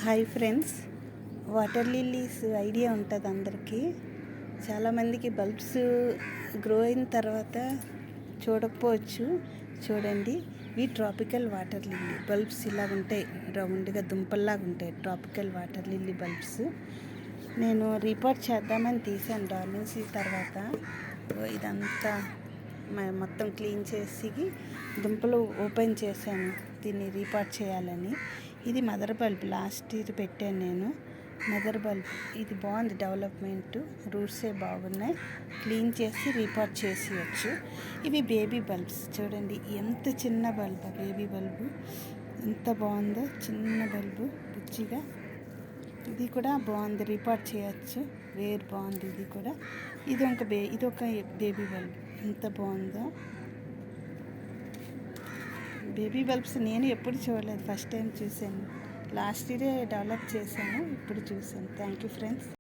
Hi friends, water lilies idea ఉంటుంది అందరికీ. చాలామందికి బల్బ్స్ గ్రో అయిన తర్వాత చూడకపోవచ్చు. చూడండి, ఇవి ట్రాపికల్ వాటర్ లిల్లీ బల్బ్స్. ఇలా ఉంటాయి, రౌండ్గా దుంపల్లాగా ఉంటాయి ట్రాపికల్ వాటర్ లిల్లీ బల్బ్స్. నేను రిపోర్ట్ చేద్దామని తీసాను డార్మెన్సీ తర్వాత. ఇదంతా మొత్తం క్లీన్ చేసి దుంపలు ఓపెన్ చేశాను దీన్ని రీపాట్ చేయాలని. ఇది మదర్ బల్బ్, లాస్ట్ ఇయర్ పెట్టాను నేను. మదర్ బల్బ్ ఇది బాగుంది, డెవలప్మెంట్, రూట్సే బాగున్నాయి. క్లీన్ చేసి రీపాట్ చేసేయచ్చు. ఇవి బేబీ బల్బ్స్. చూడండి ఎంత చిన్న బల్బు, బేబీ బల్బు ఎంత బాగుందో. చిన్న బల్బు బుచ్చిగా. ఇది కూడా బాగుంది, రీపాట్ చేయొచ్చు. వేరు బాగుంది ఇది కూడా. ఇది ఒక బేబీ బల్బ్ ఎంత బాగుందో. బేబీ బల్బ్స్ నేను ఎప్పుడు చూడలేదు, ఫస్ట్ టైం చూశాను. లాస్ట్ ఇయరే డెవలప్ చేశాను, ఇప్పుడు చూశాను. Thank you friends.